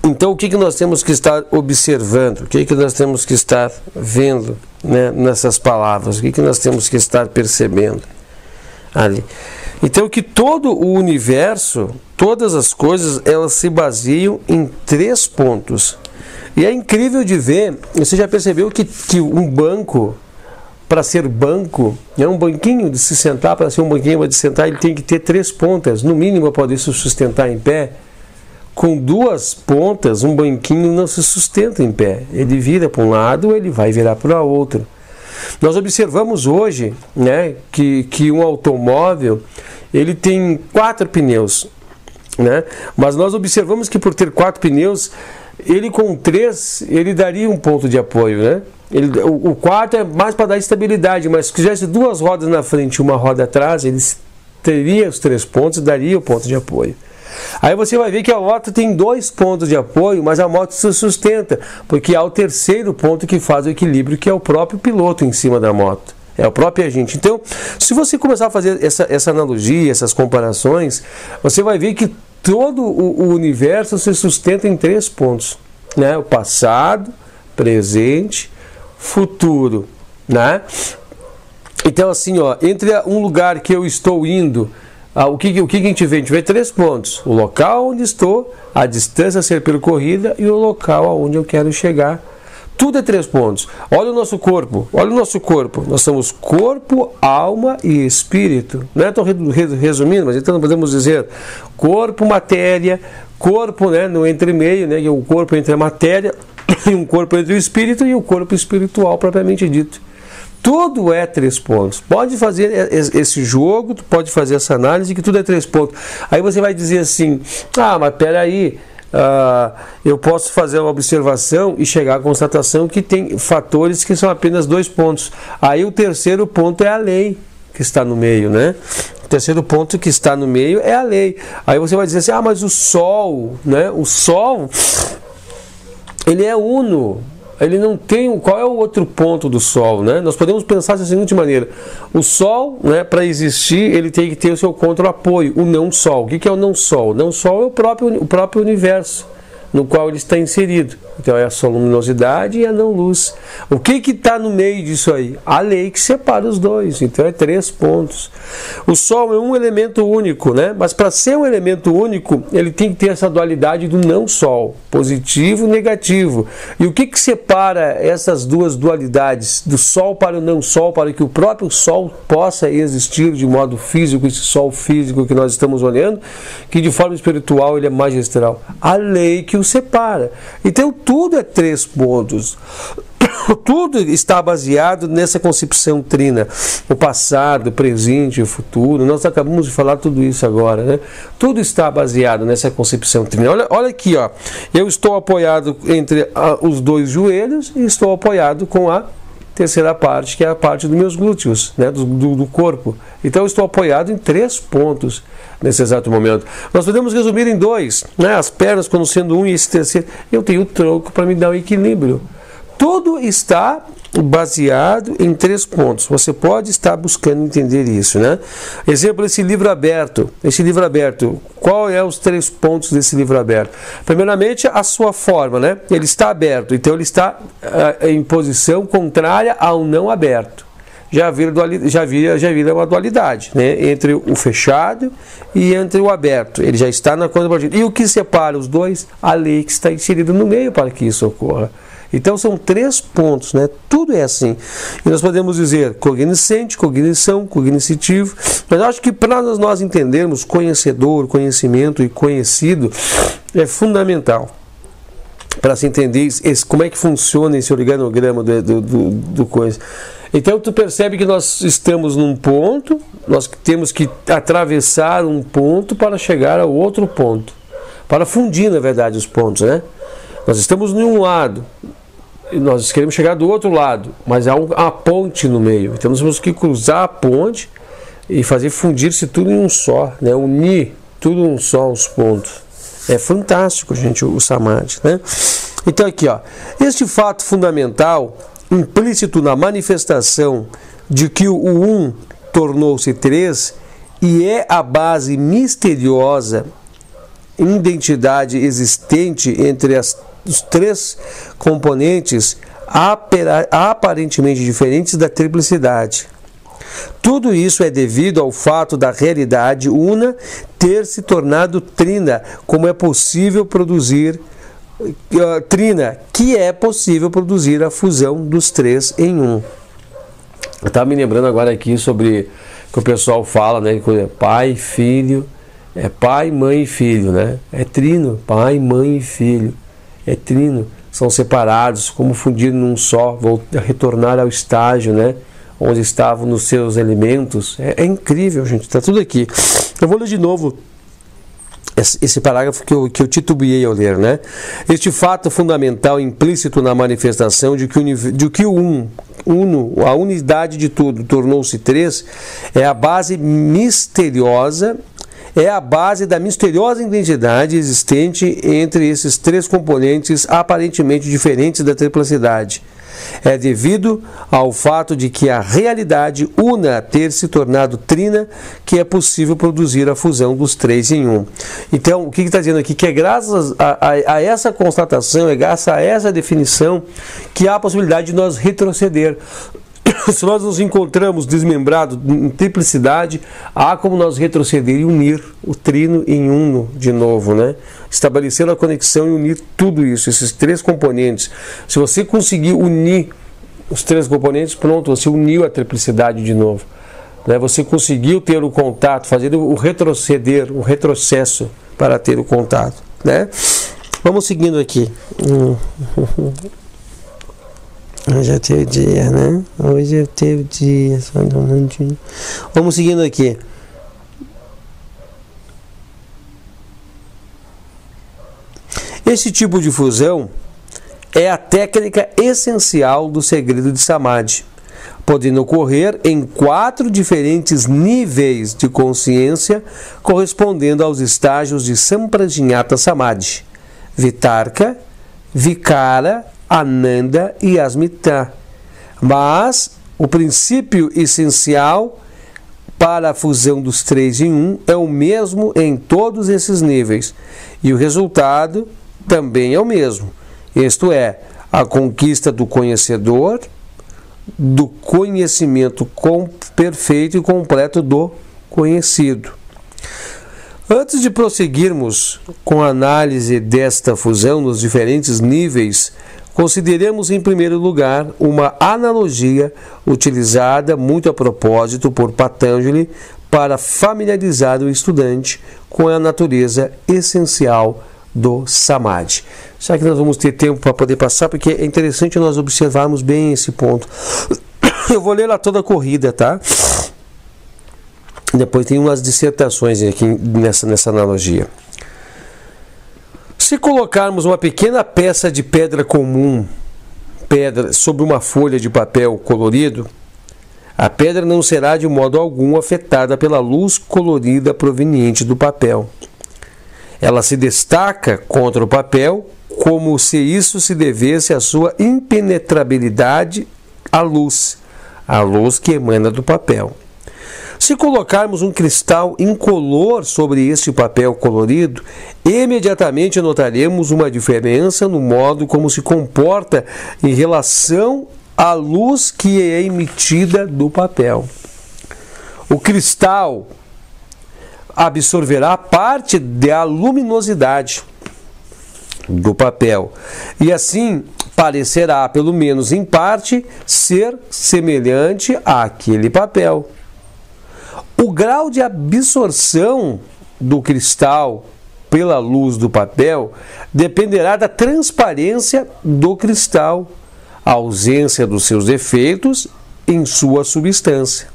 A: Então o que nós temos que estar observando, o que nós temos que estar vendo, né, nessas palavras, o que nós temos que estar percebendo ali? Então que todo o universo, todas as coisas, elas se baseiam em 3 pontos. E é incrível de ver, você já percebeu que um banco, para ser banco, é um banquinho de se sentar, para ser um banquinho de sentar, ele tem que ter 3 pontas, no mínimo para poder se sustentar em pé. Com 2 pontas, um banquinho não se sustenta em pé, ele vira para um lado ou ele vai virar para o outro. Nós observamos hoje, né, que um automóvel ele tem 4 pneus, né? Mas nós observamos que por ter 4 pneus, ele com 3 ele daria um ponto de apoio, né? O 4 é mais para dar estabilidade, mas se quisesse 2 rodas na frente e uma roda atrás, ele teria os 3 pontos e daria o ponto de apoio. Aí você vai ver que a moto tem 2 pontos de apoio, mas a moto se sustenta, porque há o 3º ponto que faz o equilíbrio, que é o próprio piloto em cima da moto, é o próprio agente. Então, se você começar a fazer essa analogia, essas comparações, você vai ver que todo o universo se sustenta em 3 pontos, né? O passado, presente, futuro, né? Então assim, ó, entre um lugar que eu estou indo, o que a gente vê? A gente vê 3 pontos: o local onde estou, a distância a ser percorrida e o local aonde eu quero chegar. tudo é 3 pontos. Olha o nosso corpo, nós somos corpo, alma e espírito. Não estou resumindo, mas então podemos dizer corpo, matéria, corpo, né, no entremeio, né, o corpo entre a matéria, e um corpo entre o espírito e o corpo espiritual propriamente dito. Tudo é 3 pontos. Pode fazer esse jogo, pode fazer essa análise que tudo é 3 pontos. Aí você vai dizer assim, mas peraí, eu posso fazer uma observação e chegar à constatação que tem fatores que são apenas 2 pontos. Aí o terceiro ponto é a lei que está no meio, né? O terceiro ponto que está no meio é a lei. Aí você vai dizer assim, mas o Sol, né? O Sol, ele é uno. Ele não tem... Qual é o outro ponto do Sol, né? Nós podemos pensar da seguinte maneira. O Sol, né, para existir, ele tem que ter o seu contrapoio, o não-Sol. O que é o não-Sol? O não-Sol é o próprio universo no qual ele está inserido. Então é a sua luminosidade e a não-luz. O que está no meio disso aí? A lei que separa os dois. Então é 3 pontos. O Sol é um elemento único, né? Mas para ser um elemento único, ele tem que ter essa dualidade do não-Sol, positivo e negativo. E o que separa essas duas dualidades, do Sol para o não-Sol, para que o próprio Sol possa existir de modo físico, esse Sol físico que nós estamos olhando, que de forma espiritual ele é magistral? A lei que o separa. Então tudo é 3 pontos. Tudo está baseado nessa concepção trina. O passado, o presente, o futuro. Nós acabamos de falar tudo isso agora, né? Tudo está baseado nessa concepção trina. Olha aqui, ó. Eu estou apoiado entre os 2 joelhos e estou apoiado com a terceira parte, que é a parte dos meus glúteos, né? do corpo. Então eu estou apoiado em 3 pontos nesse exato momento. Nós podemos resumir em 2, né? As pernas como sendo um e esse terceiro. Eu tenho o tronco para me dar um equilíbrio. Tudo está baseado em 3 pontos. Você pode estar buscando entender isso, né? Exemplo, esse livro aberto. Qual é os 3 pontos desse livro aberto? Primeiramente, a sua forma, né? Ele está aberto, então ele está em posição contrária ao não aberto. Já vira uma dualidade, né? Entre o fechado e entre o aberto. Ele já está na contrapartida. E o que separa os dois? A lei que está inserida no meio para que isso ocorra. Então são 3 pontos, né? Tudo é assim. E nós podemos dizer cognoscente, cognição, cognoscitivo. Mas eu acho que para nós entendermos conhecedor, conhecimento e conhecido é fundamental. Para se entender como é que funciona esse organograma do coisa. Então tu percebe que nós estamos num ponto, nós temos que atravessar um ponto para chegar ao outro ponto. Para fundir, na verdade, os pontos, né? Nós estamos em um lado, nós queremos chegar do outro lado, mas há uma ponte no meio. Então nós temos que cruzar a ponte e fazer fundir-se tudo em um só, né? Unir tudo em um só, os pontos. É fantástico, gente, o Samadhi, né? Então aqui, ó, este fato fundamental, implícito na manifestação de que o um tornou-se 3 e é a base misteriosa, identidade existente entre os 3 componentes aparentemente diferentes da triplicidade. Tudo isso é devido ao fato da realidade una ter se tornado trina, como é possível produzir trina, que é possível produzir a fusão dos 3 em um. Eu estava me lembrando agora aqui sobre que o pessoal fala, né, pai, filho, é pai, mãe e filho, né? É trino, pai, mãe e filho. É trino, são separados, como fundir num só, retornar ao estágio, né? Onde estavam nos seus elementos. É incrível, gente, está tudo aqui. Eu vou ler de novo esse parágrafo que eu titubeei ao ler, né? Este fato fundamental implícito na manifestação de que o a unidade de tudo tornou-se 3, é a base misteriosa, é a base da misteriosa identidade existente entre esses 3 componentes aparentemente diferentes da triplicidade. É devido ao fato de que a realidade una ter se tornado trina que é possível produzir a fusão dos 3 em um. Então, o que está dizendo aqui? Que é graças a essa constatação, é graças a essa definição que há a possibilidade de nós retroceder Se nós nos encontramos desmembrados em triplicidade, há como nós retroceder e unir o trino em uno de novo, né? Estabelecer a conexão e unir tudo isso, esses três componentes. Se você conseguir unir os três componentes, pronto, você uniu a triplicidade de novo, né? Você conseguiu ter o contato, fazer o retroceder, o retrocesso para ter o contato, né? Vamos seguindo aqui. Hoje é o teu dia, né? Hoje é o teu dia. Vamos seguindo aqui. Esse tipo de fusão é a técnica essencial do segredo de Samadhi, podendo ocorrer em 4 diferentes níveis de consciência, correspondendo aos estágios de Samprajñāta Samadhi: Vitarka, Vikara, Ananda e Asmita. Mas o princípio essencial para a fusão dos 3 em 1 é o mesmo em todos esses níveis, e o resultado também é o mesmo, isto é, a conquista do conhecedor, do conhecimento perfeito e completo do conhecido. Antes de prosseguirmos com a análise desta fusão nos diferentes níveis, consideremos em primeiro lugar uma analogia utilizada muito a propósito por Patanjali para familiarizar o estudante com a natureza essencial do Samadhi. Será que nós vamos ter tempo para poder passar? Porque é interessante nós observarmos bem esse ponto. Eu vou ler lá toda a corrida, tá? Depois tem umas dissertações aqui nessa analogia. Se colocarmos uma pequena peça de pedra comum, sobre uma folha de papel colorido, a pedra não será de modo algum afetada pela luz colorida proveniente do papel. Ela se destaca contra o papel como se isso se devesse à sua impenetrabilidade à luz que emana do papel. Se colocarmos um cristal incolor sobre este papel colorido, imediatamente notaremos uma diferença no modo como se comporta em relação à luz que é emitida do papel. O cristal absorverá parte da luminosidade do papel e assim parecerá, pelo menos em parte, ser semelhante àquele papel. O grau de absorção do cristal pela luz do papel dependerá da transparência do cristal, a ausência dos seus defeitos em sua substância.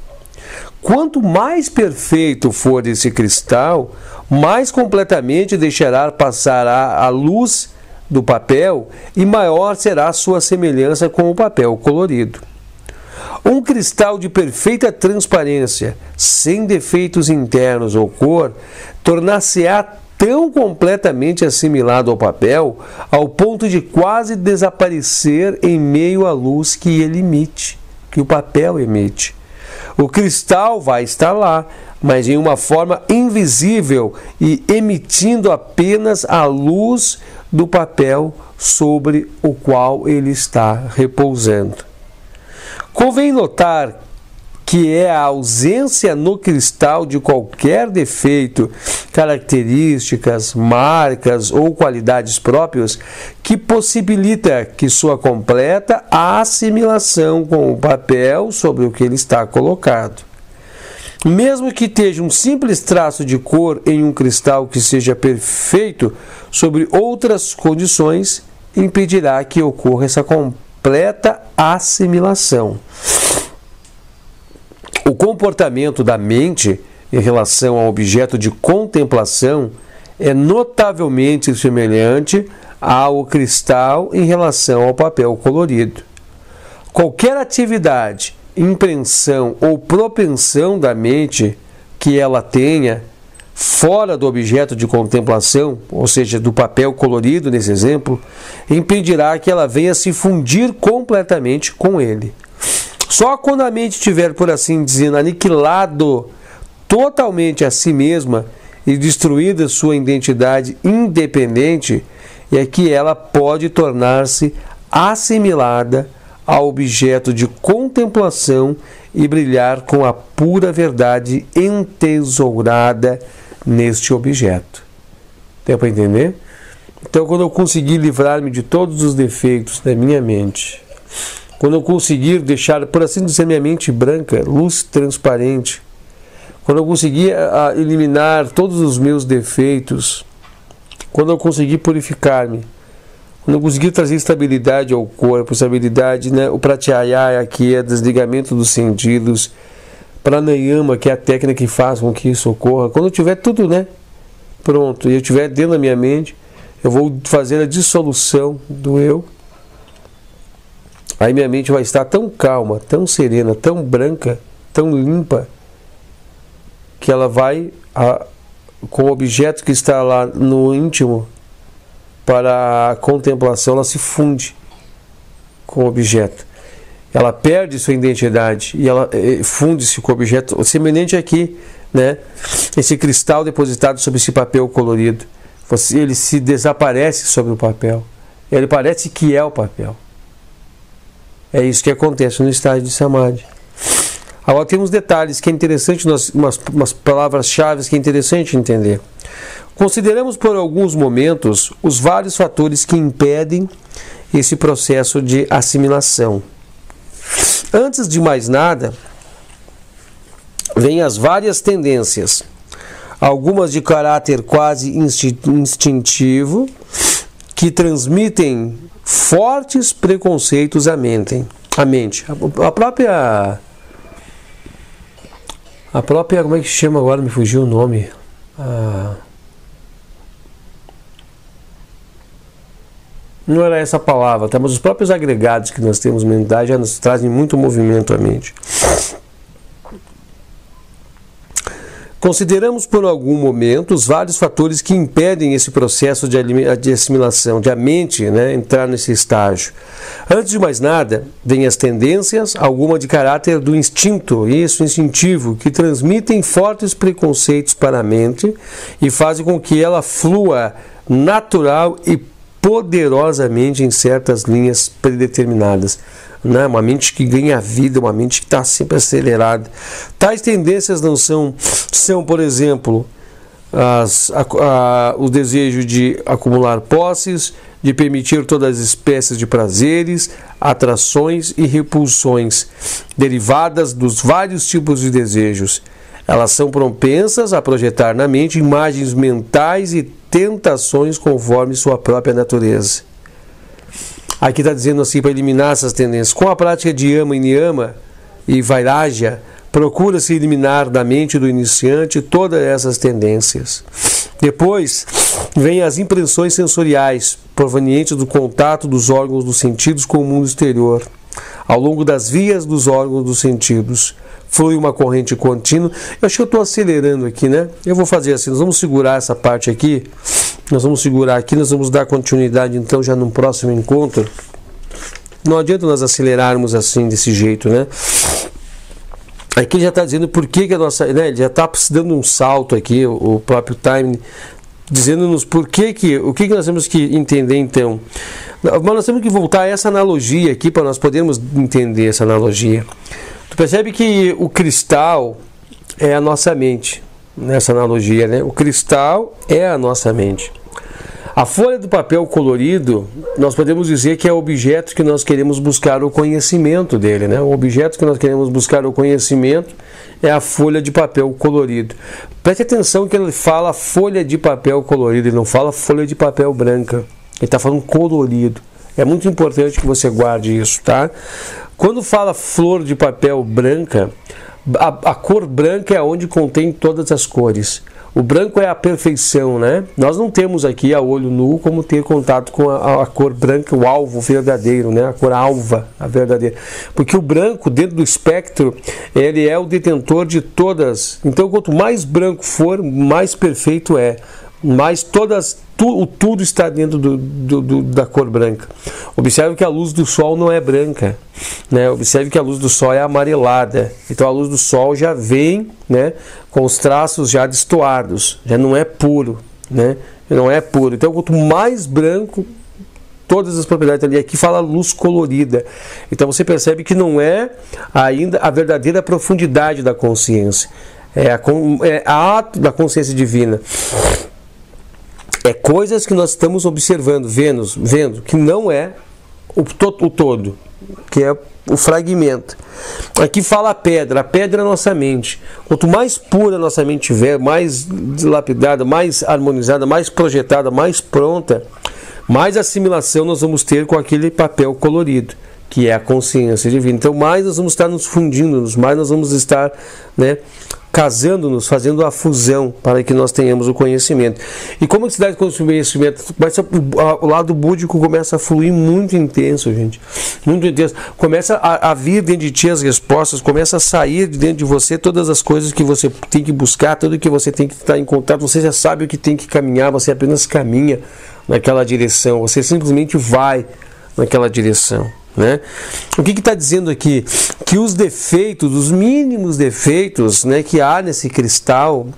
A: Quanto mais perfeito for esse cristal, mais completamente deixará passar a luz do papel e maior será a sua semelhança com o papel colorido. Um cristal de perfeita transparência, sem defeitos internos ou cor, tornar-se-á tão completamente assimilado ao papel, ao ponto de quase desaparecer em meio à luz que ele emite, que o papel emite. O cristal vai estar lá, mas em uma forma invisível e emitindo apenas a luz do papel sobre o qual ele está repousando. Convém notar que é a ausência no cristal de qualquer defeito, características, marcas ou qualidades próprias que possibilita que sua completa assimilação com o papel sobre o que ele está colocado. Mesmo que esteja um simples traço de cor em um cristal que seja perfeito sobre outras condições, impedirá que ocorra essa completa assimilação. O comportamento da mente em relação ao objeto de contemplação é notavelmente semelhante ao cristal em relação ao papel colorido. Qualquer atividade, impressão ou propensão da mente que ela tenha fora do objeto de contemplação, ou seja, do papel colorido nesse exemplo, impedirá que ela venha se fundir completamente com ele. Só quando a mente estiver, por assim dizer, aniquilado totalmente a si mesma e destruída sua identidade independente, é que ela pode tornar-se assimilada ao objeto de contemplação e brilhar com a pura verdade entesourada neste objeto. Deu para entender? Então, quando eu conseguir livrar-me de todos os defeitos da minha mente, quando eu conseguir deixar, por assim dizer, minha mente branca, luz transparente, quando eu conseguir eliminar todos os meus defeitos, quando eu conseguir purificar-me, quando eu conseguir trazer estabilidade ao corpo, estabilidade, né? O pratyahara, que é desligamento dos sentidos, pranayama, que é a técnica que faz com que isso ocorra, quando eu tiver tudo, né, pronto, e eu tiver dentro da minha mente, eu vou fazer a dissolução do eu. Aí minha mente vai estar tão calma, tão serena, tão branca, tão limpa, que ela vai, com o objeto que está lá no íntimo, para a contemplação, ela se funde com o objeto. Ela perde sua identidade e ela funde-se com o objeto, semelhante aqui, né? Esse cristal depositado sobre esse papel colorido. Ele se desaparece sobre o papel. Ele parece que é o papel. É isso que acontece no estágio de Samadhi. Agora tem uns detalhes que é interessante, umas palavras-chave que é interessante entender. Consideramos por alguns momentos os vários fatores que impedem esse processo de assimilação. Antes de mais nada, vêm as várias tendências, algumas de caráter quase instintivo, que transmitem fortes preconceitos à mente. A própria, como é que chama agora? Me fugiu o nome. Não era essa palavra, tá? Mas os próprios agregados que nós temos mentais já nos trazem muito movimento à mente. Consideramos por algum momento os vários fatores que impedem esse processo de assimilação, de a mente, né, entrar nesse estágio. Antes de mais nada, vêm as tendências, alguma de caráter do instinto, instintivo, que transmitem fortes preconceitos para a mente e fazem com que ela flua natural e poderosamente em certas linhas predeterminadas. Né? Uma mente que ganha vida, uma mente que está sempre acelerada. Tais tendências não são, por exemplo, o desejo de acumular posses, de permitir todas as espécies de prazeres, atrações e repulsões derivadas dos vários tipos de desejos. Elas são propensas a projetar na mente imagens mentais e tentações conforme sua própria natureza. Aqui está dizendo assim, para eliminar essas tendências. Com a prática de Yama e Niyama e Vairagya, procura-se eliminar da mente do iniciante todas essas tendências. Depois, vêm as impressões sensoriais, provenientes do contato dos órgãos dos sentidos com o mundo exterior. Ao longo das vias dos órgãos dos sentidos, flui uma corrente contínua. Eu acho que eu estou acelerando aqui, né? Eu vou fazer assim, nós vamos segurar essa parte aqui. Nós vamos segurar aqui, nós vamos dar continuidade então já no próximo encontro. Não adianta nós acelerarmos assim, desse jeito, né? Aqui já está dizendo por que a nossa... Né? Ele já está dando um salto aqui, o próprio time, dizendo-nos o que nós temos que entender então. Mas nós temos que voltar a essa analogia aqui para nós podermos entender essa analogia. Tu percebe que o cristal é a nossa mente, nessa analogia, né? O cristal é a nossa mente. A folha do papel colorido, nós podemos dizer que é o objeto que nós queremos buscar o conhecimento dele, né? O objeto que nós queremos buscar o conhecimento é a folha de papel colorido. Preste atenção que ele fala folha de papel colorido, ele não fala folha de papel branca. Ele está falando colorido. É muito importante que você guarde isso, tá? Quando fala flor de papel branca, a cor branca é onde contém todas as cores. O branco é a perfeição, né? Nós não temos aqui a olho nu como ter contato com a cor branca, o alvo verdadeiro, né? A cor alva, a verdadeira. Porque o branco, dentro do espectro, ele é o detentor de todas. Então, quanto mais branco for, mais perfeito é. Mas tudo está dentro da cor branca. Observe que a luz do sol não é branca, né? Observe que a luz do sol é amarelada. Então a luz do sol já vem, né, com os traços já destoados, já não é puro, né? Não é puro. Então quanto mais branco, todas as propriedades ali. Aqui fala luz colorida. Então você percebe que não é ainda a verdadeira profundidade da consciência. É a ato da consciência divina. É coisas que nós estamos observando, vendo, que não é o todo, que é o fragmento. Aqui fala a pedra é a nossa mente. Quanto mais pura a nossa mente tiver, mais dilapidada, mais harmonizada, mais projetada, mais pronta, mais assimilação nós vamos ter com aquele papel colorido, que é a consciência divina. Então mais nós vamos estar nos fundindo, mais nós vamos estar, né, casando-nos, fazendo a fusão para que nós tenhamos o conhecimento. E como que se dá com o conhecimento? O lado búdico começa a fluir muito intenso, gente. Muito intenso. Começa a vir dentro de ti as respostas, começa a sair de dentro de você todas as coisas que você tem que buscar, tudo que você tem que estar em contato. Você já sabe o que tem que caminhar, você apenas caminha naquela direção, você simplesmente vai naquela direção. Né? O que está dizendo aqui? Que os defeitos, os mínimos defeitos, né, que há nesse cristal,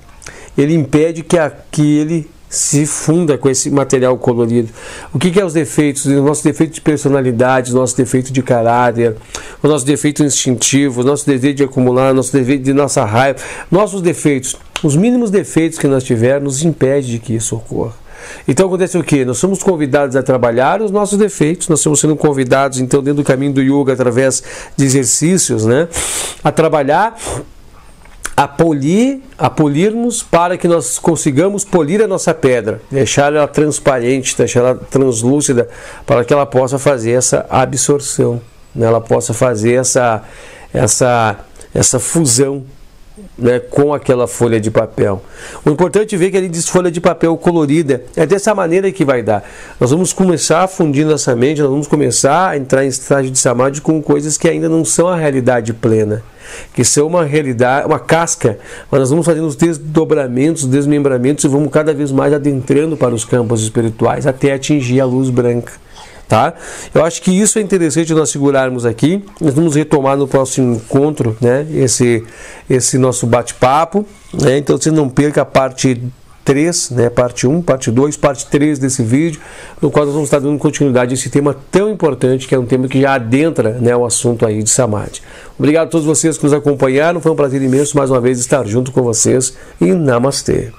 A: ele impede que ele se funda com esse material colorido. O que é os defeitos? O nosso defeito de personalidade, o nosso defeito de caráter, o nosso defeito instintivo, o nosso desejo de acumular, o nosso desejo de nossa raiva, nossos defeitos, os mínimos defeitos que nós tivermos, nos impede de que isso ocorra. Então acontece o que? Nós somos convidados a trabalhar os nossos defeitos, nós estamos sendo convidados, então, dentro do caminho do yoga, através de exercícios, né, a trabalhar, a polirmos para que nós consigamos polir a nossa pedra, deixar ela transparente, deixar ela translúcida, para que ela possa fazer essa absorção, né, ela possa fazer essa fusão, né, com aquela folha de papel. O importante é ver que ele diz folha de papel colorida. É dessa maneira que vai dar. Nós vamos começar a fundir nossa mente, nós vamos começar a entrar em estágio de samadhi com coisas que ainda não são a realidade plena, que são uma realidade, uma casca, mas nós vamos fazendo os desdobramentos, os desmembramentos e vamos cada vez mais adentrando para os campos espirituais até atingir a luz branca. Tá? Eu acho que isso é interessante nós segurarmos aqui. Nós vamos retomar no próximo encontro, né, esse nosso bate-papo, né? Então você não perca a parte 3, né, parte 1, parte 2, parte 3 desse vídeo, no qual nós vamos estar dando continuidade a esse tema tão importante, que é um tema que já adentra, né, o assunto aí de Samadhi. Obrigado a todos vocês que nos acompanharam, foi um prazer imenso mais uma vez estar junto com vocês e Namastê.